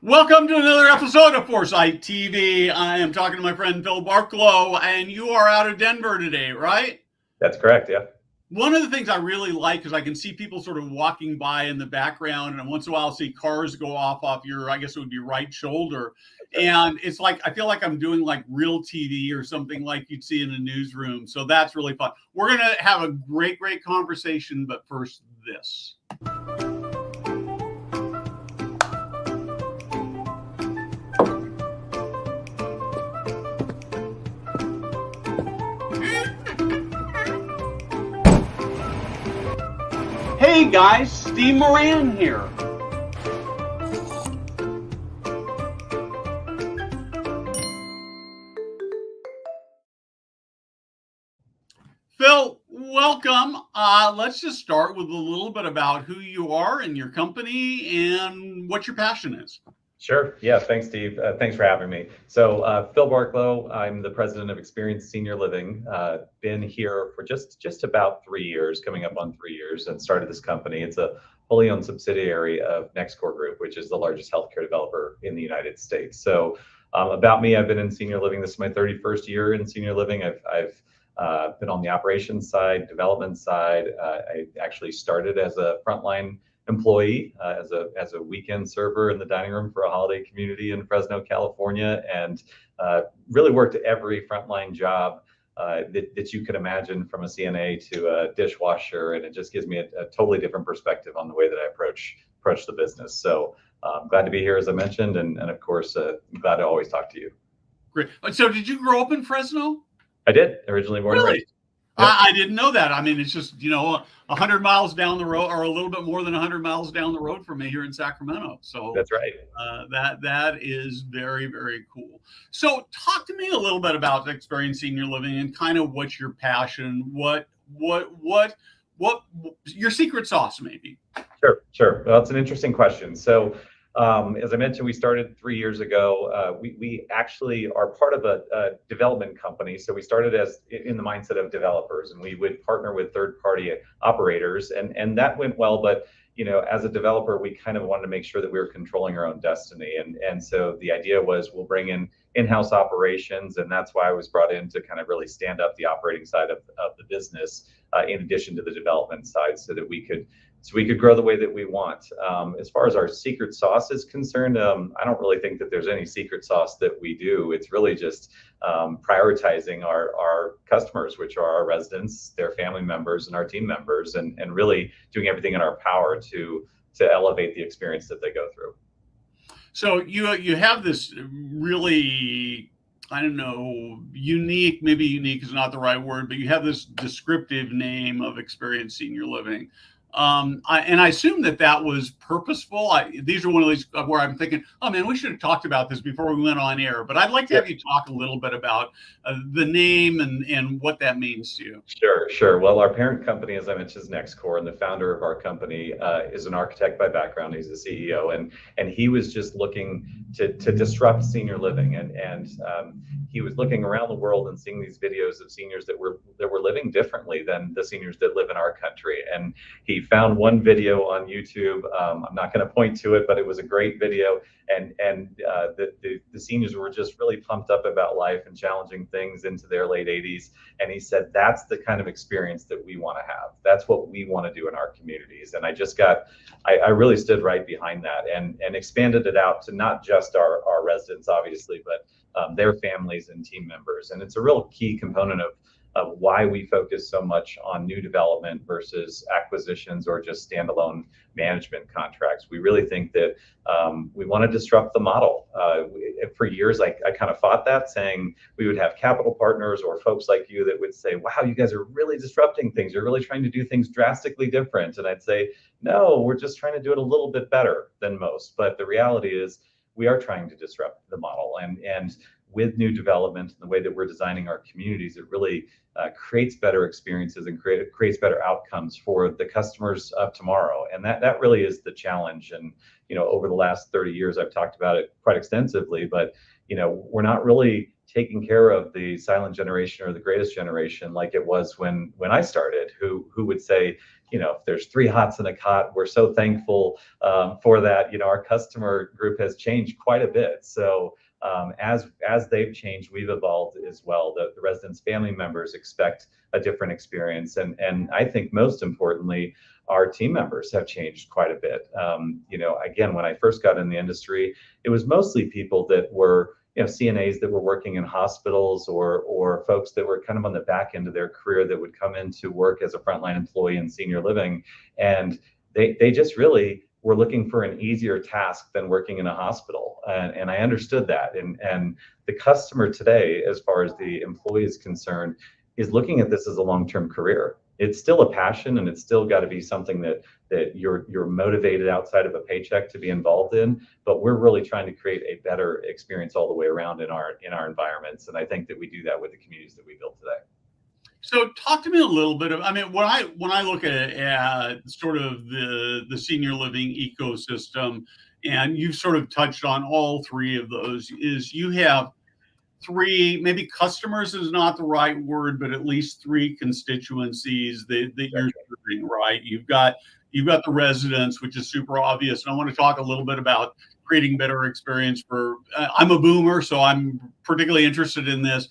Welcome to another episode of Foresight TV. I am talking to my friend Phill Barklow, and you are out of Denver today, right? That's correct, yeah. One of the things I really like is I can see people sort of walking by in the background, and once in a while I'll see cars go off your, I guess it would be right shoulder. And it's like, I feel like I'm doing like real TV or something like you'd see in a newsroom. So that's really fun. We're going to have a great conversation, but first this. Hey guys, Steve Moran here. Phill, welcome. Let's just start with a little bit about who you are and your company and what your passion is. Sure. Yeah. Thanks, Steve. Thanks for having me. So, Phill Barklow, I'm the president of Experience Senior Living. Been here for just about 3 years, coming up on 3 years, and started this company. It's a wholly owned subsidiary of Nextcore Group, which is the largest healthcare developer in the United States. So, about me, I've been in senior living. This is my 31st year in senior living. I've been on the operations side, development side. I actually started as a frontline employee, as a weekend server in the dining room for a holiday community in Fresno, California, and really worked every frontline job that you could imagine, from a CNA to a dishwasher, and it just gives me a totally different perspective on the way that I approach the business. So glad to be here, as I mentioned, and of course glad to always talk to you. Great. So did you grow up in Fresno? I did, originally born and raised. Yep. I didn't know that. I mean, it's just, 100 miles down the road, or a little bit more than 100 miles down the road from me here in Sacramento. So that's right. That is very, very cool. So talk to me a little bit about Experience Senior Living and kind of what's your passion, what your secret sauce maybe. Sure. Well, that's an interesting question. So, as I mentioned, we started 3 years ago. We actually are part of a development company. So we started as in the mindset of developers, and we would partner with third-party operators, and that went well. But as a developer, we kind of wanted to make sure that we were controlling our own destiny, and so the idea was we'll bring in-house operations, and that's why I was brought in to kind of really stand up the operating side of the business, in addition to the development side, so that we could grow the way that we want. As far as our secret sauce is concerned, I don't really think that there's any secret sauce that we do. It's really just prioritizing our customers, which are our residents, their family members, and our team members, and really doing everything in our power to elevate the experience that they go through. So you have this really, I don't know, unique, maybe unique is not the right word, but you have this descriptive name of Experience Senior Living. And I assume that was purposeful. These are one of these where I'm thinking, oh man, we should have talked about this before we went on air. But I'd like to have you talk a little bit about the name and what that means to you. Sure. Well, our parent company, as I mentioned, is Nextcore, and the founder of our company is an architect by background. He's the CEO, and he was just looking to disrupt senior living, and he was looking around the world and seeing these videos of seniors that were living differently than the seniors that live in our country. And he found one video on YouTube. I'm not going to point to it, but it was a great video. And the seniors were just really pumped up about life and challenging things into their late 80s. And he said, that's the kind of experience that we want to have. That's what we want to do in our communities. And I really stood right behind that and expanded it out to not just our residents, obviously, but their families and team members. And it's a real key component of why we focus so much on new development versus acquisitions or just standalone management contracts. We really think that we want to disrupt the model. For years, I kind of fought that, saying we would have capital partners or folks like you that would say, wow, you guys are really disrupting things. You're really trying to do things drastically different. And I'd say, no, we're just trying to do it a little bit better than most. But the reality is we are trying to disrupt the model. And with new development and the way that we're designing our communities, it really creates better experiences and creates better outcomes for the customers of tomorrow. And that really is the challenge. And over the last 30 years, I've talked about it quite extensively, but we're not really taking care of the silent generation or the greatest generation like it was when I started, who would say, if there's 3 hots in a cot, we're so thankful for that. Our customer group has changed quite a bit. So as they've changed, we've evolved as well. The residents' family members expect a different experience, and I think most importantly, our team members have changed quite a bit. Again, when I first got in the industry, it was mostly people that were CNAs that were working in hospitals, or folks that were kind of on the back end of their career that would come into work as a frontline employee in senior living, and they just really were looking for an easier task than working in a hospital, and I understood that. And the customer today, as far as the employee is concerned, is looking at this as a long-term career. It's still a passion, and it's still got to be something that you're motivated outside of a paycheck to be involved in. But we're really trying to create a better experience all the way around in our environments, and I think that we do that with the communities that we build today. So talk to me a little bit of, I mean, when I look at sort of the senior living ecosystem, and you've sort of touched on all three of those, is you have three, maybe customers is not the right word, but at least three constituencies that you're serving, right? You've got the residents, which is super obvious. And I want to talk a little bit about creating better experience for, I'm a boomer, so I'm particularly interested in this.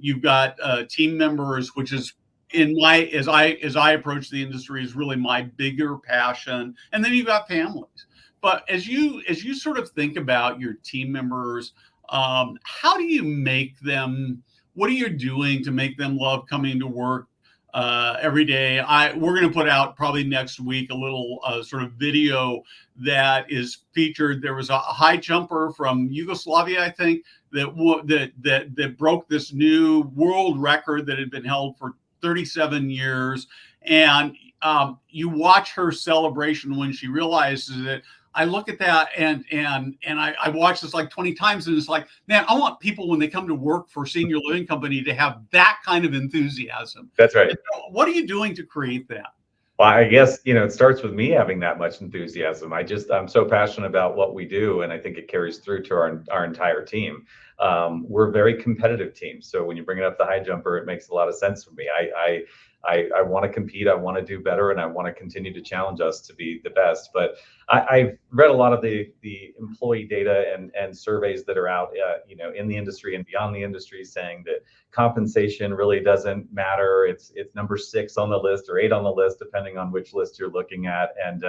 You've got team members, which is as I approach the industry, is really my bigger passion. And then you've got families. But as you sort of think about your team members, how do you make them, what are you doing to make them love coming to work every day? We're going to put out probably next week a little sort of video that is featured. There was a high jumper from Yugoslavia, I think, that broke this new world record that had been held for 37 years. And you watch her celebration when she realizes it. I look at that and I watched this like 20 times, and it's like, man, I want people when they come to work for Senior Living Company to have that kind of enthusiasm. That's right. So what are you doing to create that? Well, I guess, it starts with me having that much enthusiasm. I'm so passionate about what we do, and I think it carries through to our entire team. We're a very competitive team. So when you bring up the high jumper, it makes a lot of sense for me. I want to compete, I want to do better, and I want to continue to challenge us to be the best. But I've read a lot of the employee data and surveys that are out, in the industry and beyond the industry, saying that compensation really doesn't matter. It's number 6 on the list or 8 on the list, depending on which list you're looking at. And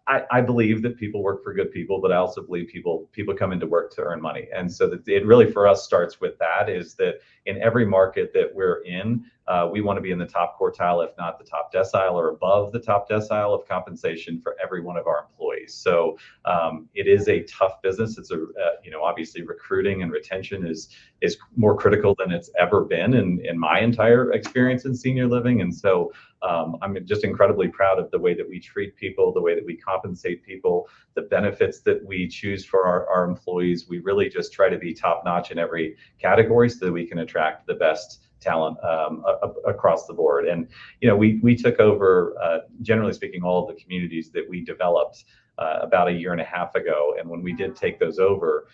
I believe that people work for good people, but I also believe people come into work to earn money. And so that it really for us starts with that, is that in every market that we're in, we want to be in the top quartile, if not the top decile or above the top decile of compensation for every one of our employees. So it is a tough business. It's obviously recruiting and retention is more critical than it's ever been in my entire experience in senior living. And so I'm just incredibly proud of the way that we treat people, the way that we compensate people, the benefits that we choose for our employees. We really just try to be top notch in every category so that we can attract the best talent across the board. And we took over, generally speaking, all of the communities that we developed about a year and a half ago. And when we did take those over,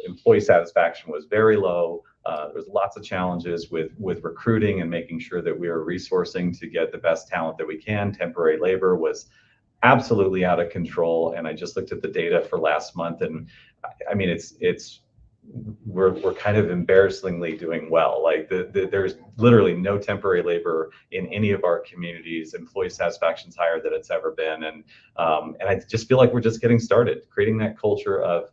employee satisfaction was very low. There was lots of challenges with recruiting and making sure that we were resourcing to get the best talent that we can. Temporary labor was absolutely out of control. And I just looked at the data for last month, and I mean, we're kind of embarrassingly doing well. Like there's literally no temporary labor in any of our communities. Employee satisfaction is higher than it's ever been, and I just feel like we're just getting started creating that culture of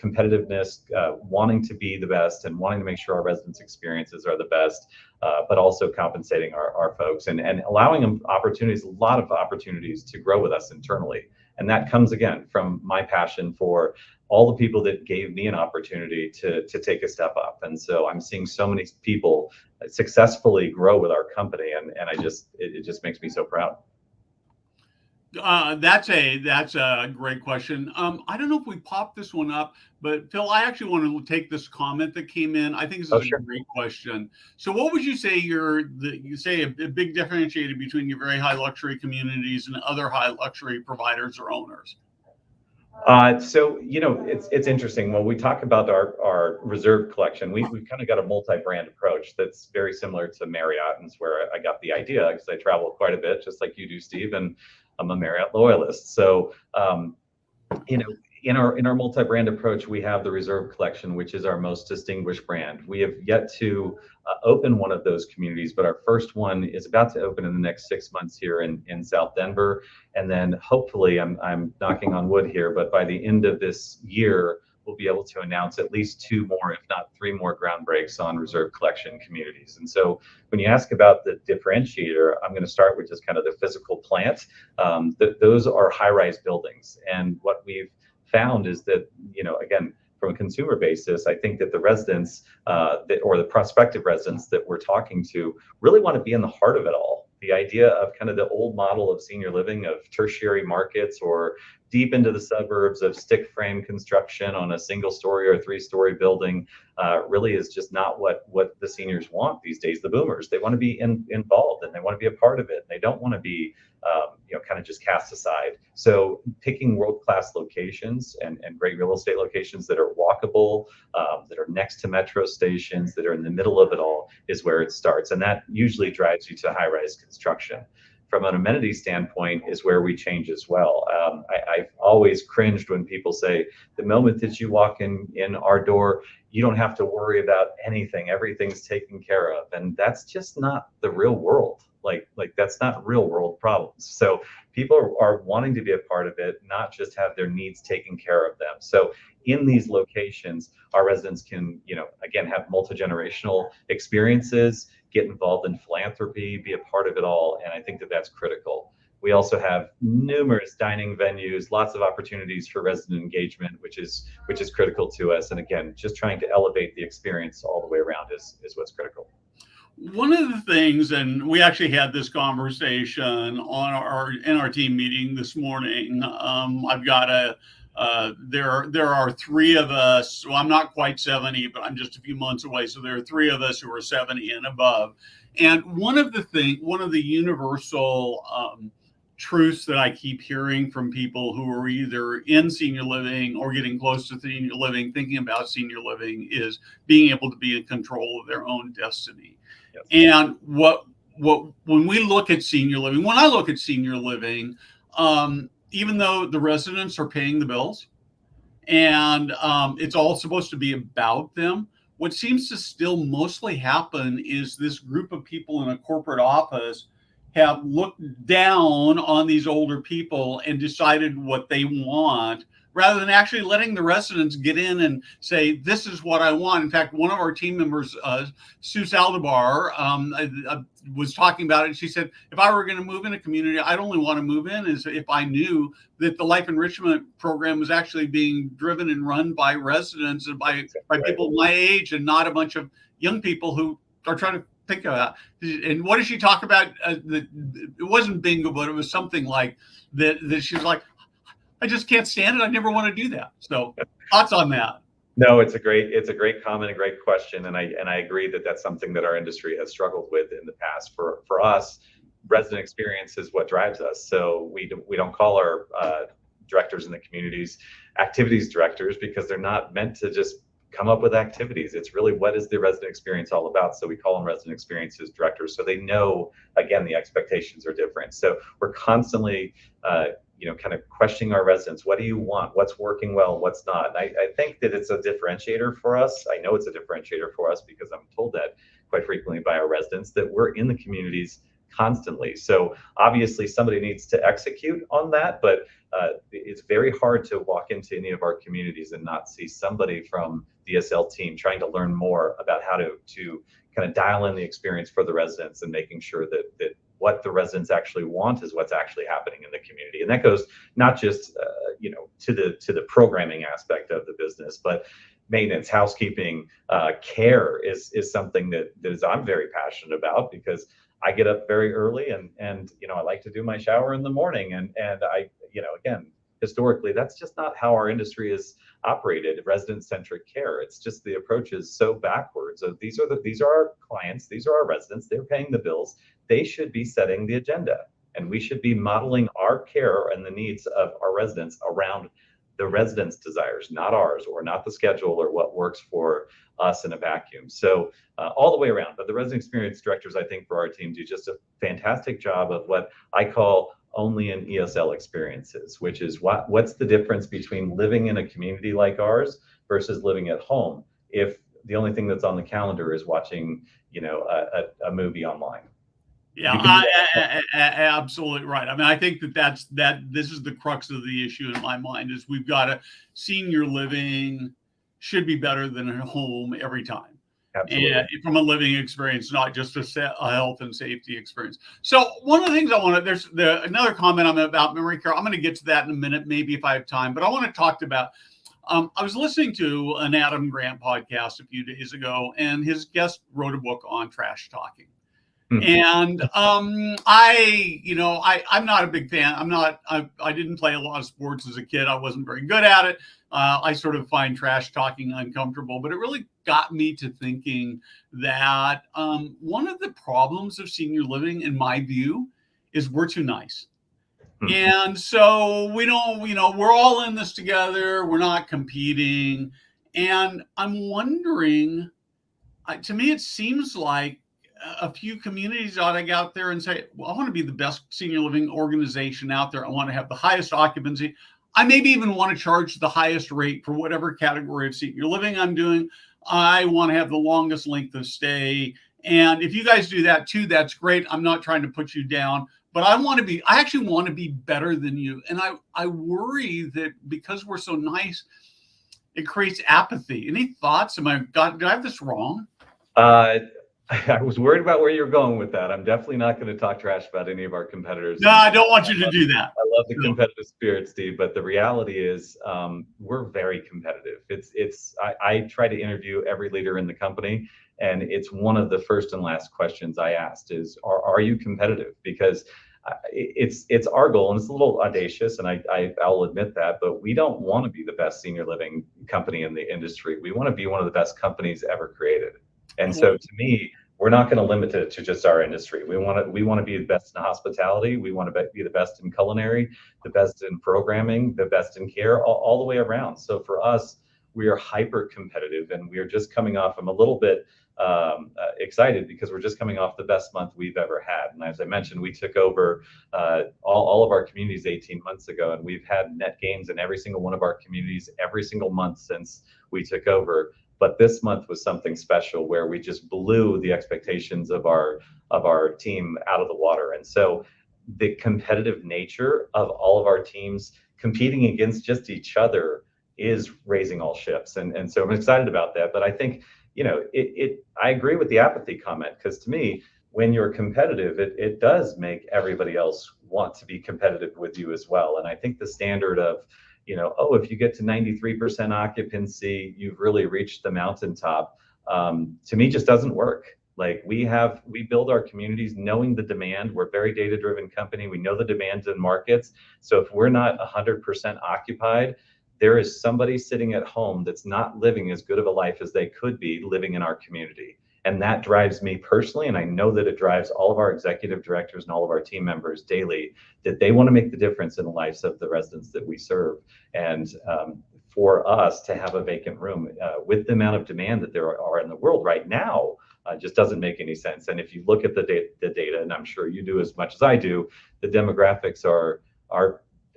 competitiveness, wanting to be the best and wanting to make sure our residents' experiences are the best, but also compensating our folks and allowing them opportunities, a lot of opportunities to grow with us internally. And that comes again from my passion for all the people that gave me an opportunity to take a step up. And so I'm seeing so many people successfully grow with our company, and it just makes me so proud. That's a great question. I don't know if we popped this one up, but Phill, I actually want to take this comment that came in. I think this is a great question. So what would you say you say a big differentiator between your very high luxury communities and other high luxury providers or owners? So, it's interesting. When we talk about our reserve collection, we've kind of got a multi-brand approach that's very similar to Marriott's, where I got the idea because I travel quite a bit, just like you do, Steve, and I'm a Marriott loyalist. So, you know, in our multi-brand approach, we have the Reserve Collection, which is our most distinguished brand. We have yet to open one of those communities, but our first one is about to open in the next 6 months here in South Denver, and then hopefully, I'm knocking on wood here, but by the end of this year, we'll be able to announce at least two more, if not three more, ground breaks on Reserve Collection communities. And so, when you ask about the differentiator, I'm going to start with just kind of the physical plant. Those are high-rise buildings, and what we've found is that, again, from a consumer basis, I think that the residents or the prospective residents that we're talking to really want to be in the heart of it all. The idea of kind of the old model of senior living, of tertiary markets, or deep into the suburbs of stick frame construction on a single story or three-story building, really is just not what the seniors want these days. The boomers, they want to be involved, and they want to be a part of it. They don't want to be kind of just cast aside. So picking world-class locations and great real estate locations that are walkable, that are next to metro stations, that are in the middle of it all, is where it starts. And that usually drives you to high-rise construction. From an amenity standpoint is where we change as well. I've always cringed when people say, the moment that you walk in our door, you don't have to worry about anything. Everything's taken care of. And that's just not the real world. Like that's not real world problems. So people are wanting to be a part of it, not just have their needs taken care of them. So in these locations, our residents can, again, have multi-generational experiences, get involved in philanthropy, be a part of it all. And I think that that's critical. We also have numerous dining venues, lots of opportunities for resident engagement, which is critical to us. And again, just trying to elevate the experience all the way around is what's critical. One of the things, and we actually had this conversation in our team meeting this morning. I've got there are three of us. Well, I'm not quite 70, but I'm just a few months away. So there are three of us who are 70 and above. And one of the universal truths that I keep hearing from people who are either in senior living or getting close to senior living, thinking about senior living, is being able to be in control of their own destiny. Yes. And when we look at senior living, when I look at senior living, even though the residents are paying the bills and it's all supposed to be about them, what seems to still mostly happen is this group of people in a corporate office have looked down on these older people and decided what they want, rather than actually letting the residents get in and say, this is what I want. In fact, one of our team members, Sue Saldivar, was talking about it. And she said, if I were going to move in a community, I'd only want to move in is if I knew that the life enrichment program was actually being driven and run by residents and by people my age, and not a bunch of young people who are trying to think about. And what did she talk about? It wasn't bingo, but it was something like that she was like, I just can't stand it. I never want to do that. So thoughts on that? No, it's a great comment, a great question. And I agree that that's something that our industry has struggled with in the past. For us, resident experience is what drives us. So we don't call our directors in the communities activities directors, because they're not meant to just come up with activities. It's really, what is the resident experience all about? So we call them resident experiences directors. So they know, again, the expectations are different. So we're constantly, kind of questioning our residents. What do you want? What's working well? What's not? And I think that it's a differentiator for us. I know it's a differentiator for us because I'm told that quite frequently by our residents, that we're in the communities constantly. So obviously somebody needs to execute on that, but it's very hard to walk into any of our communities and not see somebody from the SL team trying to learn more about how to kind of dial in the experience for the residents, and making sure that what the residents actually want is what's actually happening in the community. And that goes not just to the programming aspect of the business, but maintenance, housekeeping, care is something that I'm very passionate about, because I get up very early and I like to do my shower in the morning, and I again, historically, that's just not how our industry is operated. Resident-centric care. It's just, the approach is so backwards. So these are our clients, these are our residents. They're paying the bills. They should be setting the agenda, and we should be modeling our care and the needs of our residents around the residents' desires, not ours, or not the schedule or what works for us in a vacuum. So all the way around. But the resident experience directors, I think, for our team do just a fantastic job of what I call only an ESL experiences, which is what's the difference between living in a community like ours versus living at home if the only thing that's on the calendar is watching, a movie online. Yeah, absolutely right. I mean, I think that this is the crux of the issue in my mind is we've got a senior living should be better than a home every time. Absolutely. And from a living experience, not just a health and safety experience. So one of the things I want to, there's another comment about memory care. I'm going to get to that in a minute, maybe if I have time, but I want to talk about, I was listening to an Adam Grant podcast a few days ago, and his guest wrote a book on trash talking. And I'm not a big fan. I didn't play a lot of sports as a kid. I wasn't very good at it. I sort of find trash talking uncomfortable, but it really got me to thinking that one of the problems of senior living, in my view, is we're too nice. And so we don't, we're all in this together. We're not competing. And I'm wondering, to me, it seems like a few communities ought to get out there and say, well, I want to be the best senior living organization out there. I want to have the highest occupancy. I maybe even want to charge the highest rate for whatever category of senior living I'm doing. I want to have the longest length of stay. And if you guys do that too, that's great. I'm not trying to put you down, but I actually want to be better than you. And I worry that because we're so nice, it creates apathy. Any thoughts? Did I have this wrong? I was worried about where you're going with that. I'm definitely not going to talk trash about any of our competitors. No, I don't want you to do that. I love the competitive spirit, Steve, but the reality is we're very competitive. I try to interview every leader in the company, and it's one of the first and last questions I asked is, are you competitive? Because it's our goal, and it's a little audacious, and I'll admit that, but we don't want to be the best senior living company in the industry. We want to be one of the best companies ever created. And so to me, we're not going to limit it to just our industry. We want to be the best in hospitality. We want to be the best in culinary, the best in programming, the best in care, all the way around. So for us, we are hyper competitive, and we are just coming off. I'm a little bit excited because we're just coming off the best month we've ever had. And as I mentioned, we took over all of our communities 18 months ago, and we've had net gains in every single one of our communities every single month since we took over. But this month was something special where we just blew the expectations of our team out of the water. And so the competitive nature of all of our teams competing against just each other is raising all ships. And so I'm excited about that. But I think, I agree with the apathy comment, because to me, when you're competitive, it does make everybody else want to be competitive with you as well. And I think the standard of, if you get to 93% occupancy, you've really reached the mountaintop, to me just doesn't work. Like we build our communities knowing the demand. We're a very data-driven company. We know the demands in markets. So if we're not 100% occupied, there is somebody sitting at home that's not living as good of a life as they could be living in our community. And that drives me personally, and I know that it drives all of our executive directors and all of our team members daily, that they want to make the difference in the lives of the residents that we serve. And for us to have a vacant room with the amount of demand that there are in the world right now, just doesn't make any sense. And if you look at the data, and I'm sure you do as much as I do, the demographics are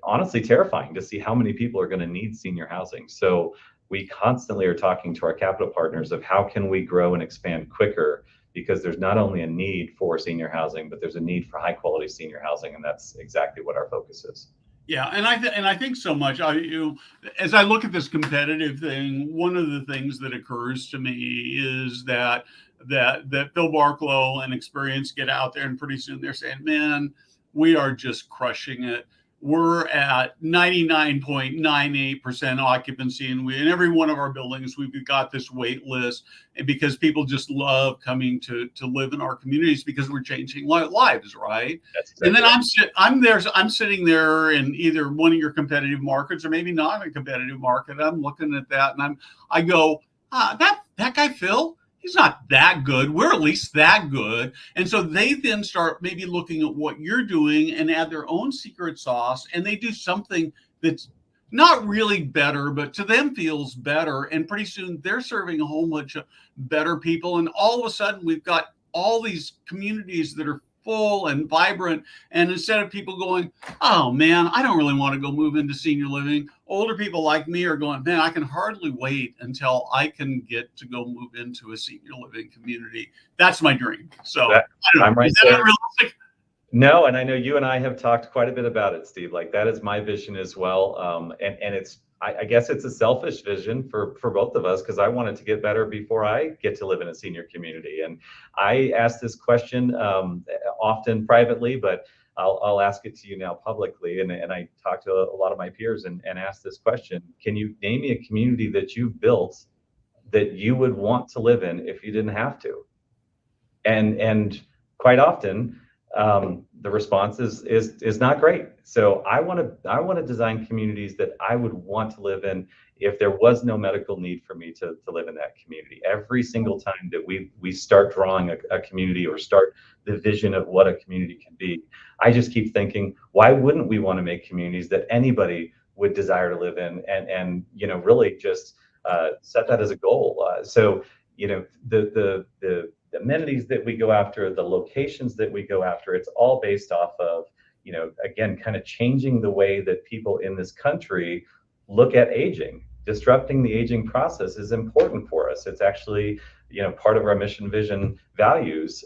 honestly terrifying to see how many people are going to need senior housing. So we constantly are talking to our capital partners of how can we grow and expand quicker, because there's not only a need for senior housing, but there's a need for high quality senior housing. And that's exactly what our focus is. Yeah, and I think so much. As I look at this competitive thing, one of the things that occurs to me is that Phill Barklow and Experience get out there, and pretty soon they're saying, "Man, we are just crushing it. We're at 99.98% occupancy, and in every one of our buildings, we've got this wait list, and because people just love coming to live in our communities because we're changing lives, right?" Exactly. And then I'm sitting there in either one of your competitive markets or maybe not a competitive market. I'm looking at that, and I go, that guy Phill, he's not that good. We're at least that good. And so they then start maybe looking at what you're doing and add their own secret sauce, and they do something that's not really better, but to them feels better. And pretty soon they're serving a whole bunch of better people. And all of a sudden we've got all these communities that are full and vibrant. And instead of people going, oh man, I don't really want to go move into senior living, older people like me are going, man, I can hardly wait until I can get to go move into a senior living community. That's my dream. So That, I don't I'm know. right Is that there. unrealistic? No, and I know you and I have talked quite a bit about it, Steve. Like that is my vision as well. And it's I guess it's a selfish vision for both of us because I wanted to get better before I get to live in a senior community. And I ask this question often privately, but I'll ask it to you now publicly. And I talk to a lot of my peers and ask this question: can you name me a community that you've built that you would want to live in if you didn't have to? And quite often the response is not great. So I want to design communities that I would want to live in if there was no medical need for me to live in that community. Every single time that we start drawing a community or start the vision of what a community can be, I just keep thinking, why wouldn't we want to make communities that anybody would desire to live in, and really just set that as a goal. So the amenities that we go after, the locations that we go after, it's all based off of, again, kind of changing the way that people in this country look at aging. Disrupting the aging process is important for us. It's actually, part of our mission, vision, values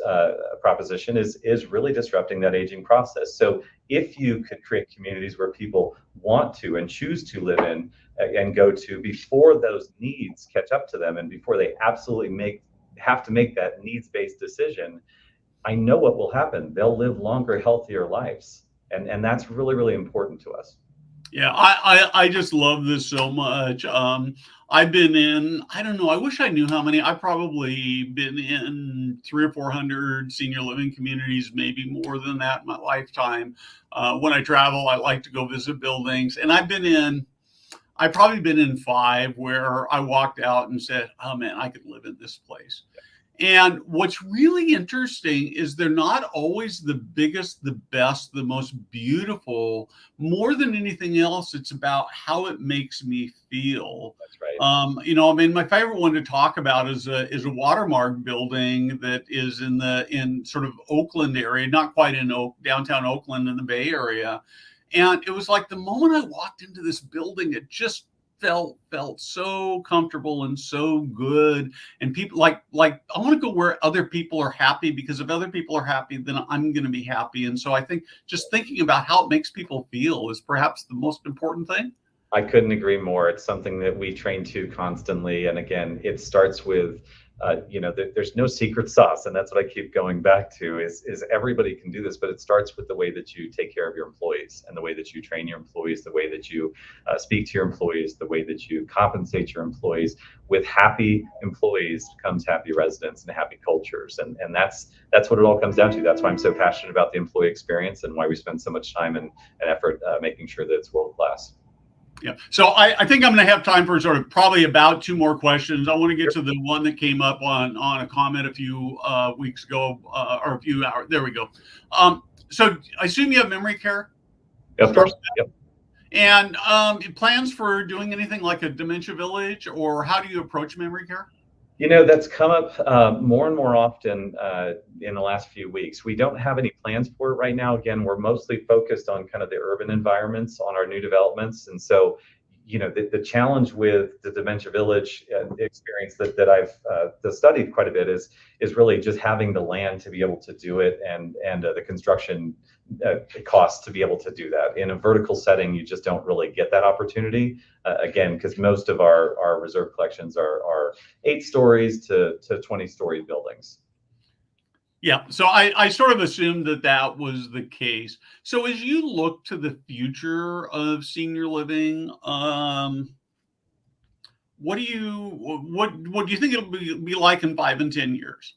proposition is really disrupting that aging process. So if you could create communities where people want to and choose to live in and go to before those needs catch up to them and before they absolutely have to make that needs-based decision, I know what will happen. They'll live longer, healthier lives. And that's really, really important to us. Yeah, I just love this so much. I've been in, I don't know, I wish I knew how many. I've probably been in 300 or 400 senior living communities, maybe more than that in my lifetime. When I travel, I like to go visit buildings. And I've probably been in 5 where I walked out and said, oh man, I could live in this place. And what's really interesting is they're not always the biggest, the best, the most beautiful. More than anything else, it's about how it makes me feel. That's right. My favorite one to talk about is a Watermark building that is in sort of Oakland area, not quite in downtown Oakland in the Bay Area. And it was like the moment I walked into this building, it just felt so comfortable and so good. And people like I want to go where other people are happy, because if other people are happy, then I'm going to be happy. And so I think just thinking about how it makes people feel is perhaps the most important thing. I couldn't agree more. It's something that we train to constantly. And again, it starts with, there's no secret sauce. And that's what I keep going back to is everybody can do this, but it starts with the way that you take care of your employees and the way that you train your employees, the way that you speak to your employees, the way that you compensate your employees. With happy employees comes happy residents and happy cultures. And that's what it all comes down to. That's why I'm so passionate about the employee experience and why we spend so much time and effort making sure that it's world class. Yeah. So I think I'm going to have time for sort of probably about 2 more questions. I want to get to the one that came up on a comment a few weeks ago or a few hours. There we go. So I assume you have memory care? Of course. Yep. And plans for doing anything like a dementia village, or how do you approach memory care? That's come up more and more often in the last few weeks. We don't have any plans for it right now. Again, we're mostly focused on kind of the urban environments on our new developments. And so, the challenge with the dementia village experience that I've studied quite a bit is really just having the land to be able to do it and the construction costs to be able to do that. In a vertical setting, you just don't really get that opportunity. Again, because most of our reserve collections are 8 stories to 20-story buildings. Yeah, so I sort of assumed that was the case. So as you look to the future of senior living, what do you think it'll be like in 5 and 10 years?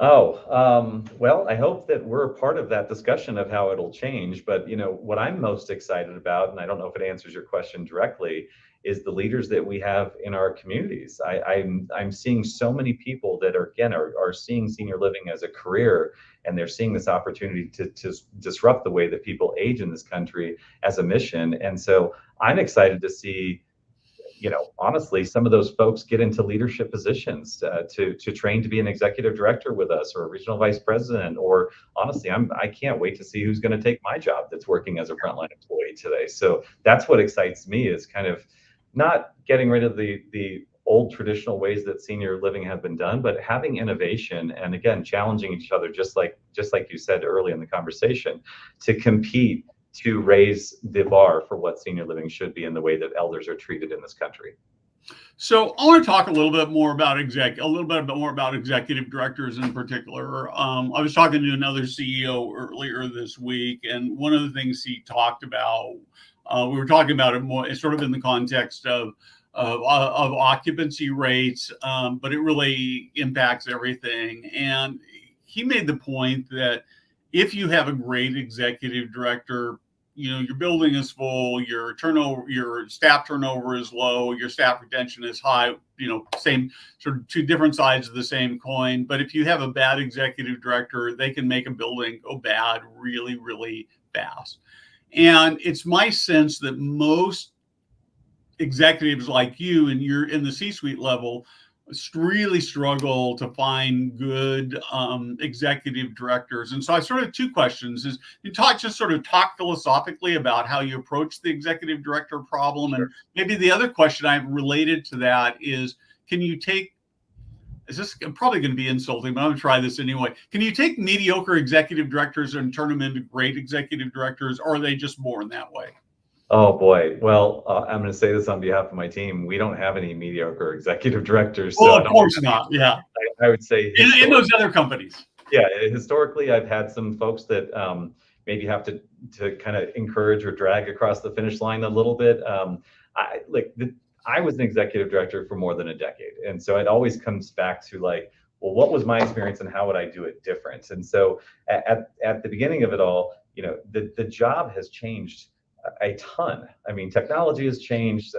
Well, I hope that we're a part of that discussion of how it'll change. But what I'm most excited about, and I don't know if it answers your question directly, is the leaders that we have in our communities. I'm seeing so many people that are seeing senior living as a career, and they're seeing this opportunity to disrupt the way that people age in this country as a mission. And so I'm excited to see, honestly, some of those folks get into leadership positions, to train to be an executive director with us, or a regional vice president. Or honestly, I can't wait to see who's going to take my job that's working as a frontline employee today. So that's what excites me, is kind of not getting rid of the old traditional ways that senior living have been done, but having innovation, and again, challenging each other, just like you said early in the conversation, to compete, to raise the bar for what senior living should be and the way that elders are treated in this country. So I want to talk a little bit more about executive directors in particular. I was talking to another CEO earlier this week, and one of the things he talked about, we were talking about it more sort of in the context of occupancy rates, but it really impacts everything. And he made the point that if you have a great executive director, your building is full, your staff turnover is low, your staff retention is high, same sort of two different sides of the same coin. But if you have a bad executive director, they can make a building go bad really, really fast. And it's my sense that most executives like you, and you're in the C-suite level, really struggle to find good executive directors. And so I sort of two questions: is you talk philosophically about how you approach the executive director problem. Sure. And maybe the other question I have related to that is, is this probably going to be insulting, but I'm going to try this anyway. Can you take mediocre executive directors and turn them into great executive directors, or are they just born that way? Oh boy. Well, I'm going to say this on behalf of my team. We don't have any mediocre executive directors. Well, of course not. Yeah. I would say in those other companies. Yeah. Historically, I've had some folks that maybe have to kind of encourage or drag across the finish line a little bit. I was an executive director for more than a decade. And so it always comes back to well, what was my experience and how would I do it different? And so at the beginning of it all, the job has changed a ton. I mean, technology has changed,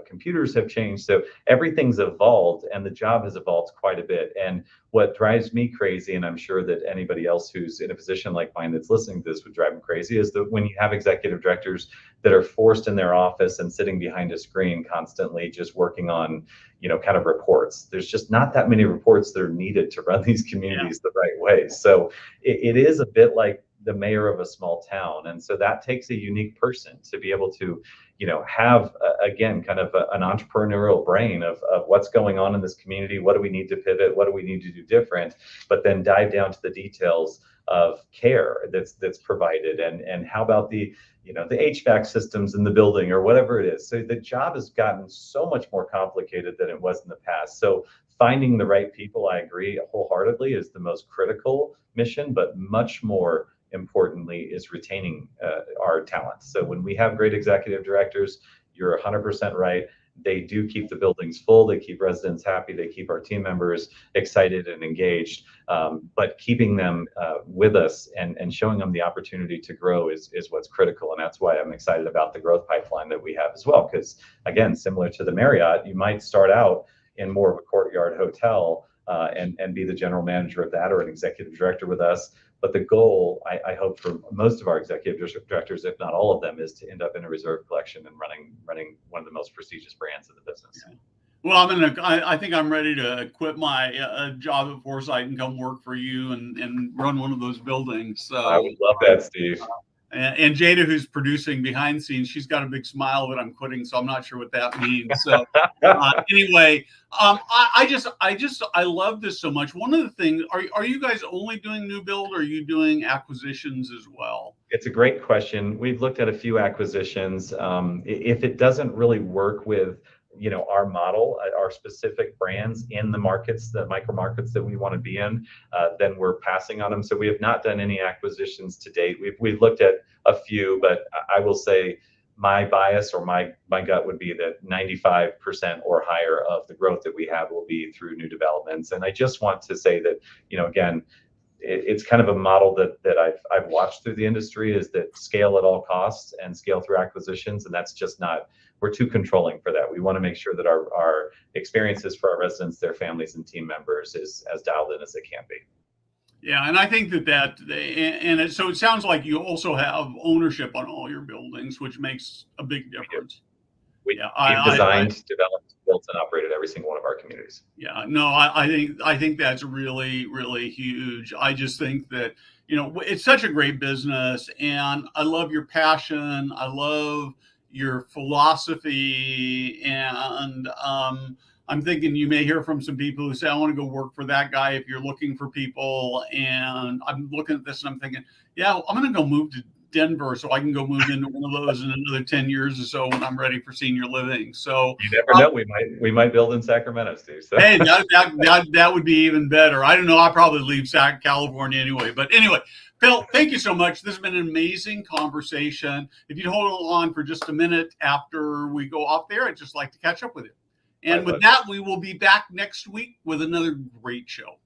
computers have changed. So everything's evolved, and the job has evolved quite a bit. And what drives me crazy, and I'm sure that anybody else who's in a position like mine that's listening to this would drive them crazy, is that when you have executive directors that are forced in their office and sitting behind a screen constantly just working on, kind of reports. There's just not that many reports that are needed to run these communities the right way. So it is a bit like the mayor of a small town. And so that takes a unique person to be able to, have, again, kind of an entrepreneurial brain of what's going on in this community. What do we need to pivot? What do we need to do different? But then dive down to the details of care that's provided. And how about the HVAC systems in the building, or whatever it is. So the job has gotten so much more complicated than it was in the past. So finding the right people, I agree wholeheartedly, is the most critical mission, but much more importantly is retaining our talent. So when we have great executive directors, you're 100% right. They do keep the buildings full. They keep residents happy. They keep our team members excited and engaged. But keeping them with us and showing them the opportunity to grow is what's critical. And that's why I'm excited about the growth pipeline that we have as well. Because again, similar to the Marriott, you might start out in more of a courtyard hotel and be the general manager of that, or an executive director with us. But the goal, I hope, for most of our executive directors, if not all of them, is to end up in a reserve collection and running one of the most prestigious brands in the business. Yeah. Well, I think I'm ready to quit my job at Foresight and come work for you and run one of those buildings. So I would love that, Steve. And Jada, who's producing behind the scenes, she's got a big smile that I'm quitting, so I'm not sure what that means. So anyway, I love this so much. One of the things, are you guys only doing new build, or are you doing acquisitions as well? It's a great question. We've looked at a few acquisitions. If it doesn't really work with our model, our specific brands in the markets, the micro markets that we want to be in, then we're passing on them. So we have not done any acquisitions to date. We've looked at a few, but I will say my bias, or my gut, would be that 95% or higher of the growth that we have will be through new developments. And I just want to say that, again, it's kind of a model that I've watched through the industry, is that scale at all costs and scale through acquisitions, and that's just not. We're too controlling for that. We want to make sure that our experiences for our residents, their families, and team members is as dialed in as it can be. Yeah, and I think so it sounds like you also have ownership on all your buildings, which makes a big difference. We've designed, developed, built, and operated every single one of our communities. Yeah, no, I think that's really, really huge. I just think that, it's such a great business, and I love your passion. I love your philosophy, and I'm thinking you may hear from some people who say, I want to go work for that guy if you're looking for people. And I'm looking at this and I'm thinking, yeah, I'm going to go move to Denver so I can go move into one of those in another 10 years or so when I'm ready for senior living. So you never know, we might build in Sacramento, Steve. So. Hey, that would be even better. I don't know. I'll probably leave California anyway. But anyway, Phill, thank you so much. This has been an amazing conversation. If you'd hold on for just a minute after we go off there, I'd just like to catch up with you. And with that, we will be back next week with another great show.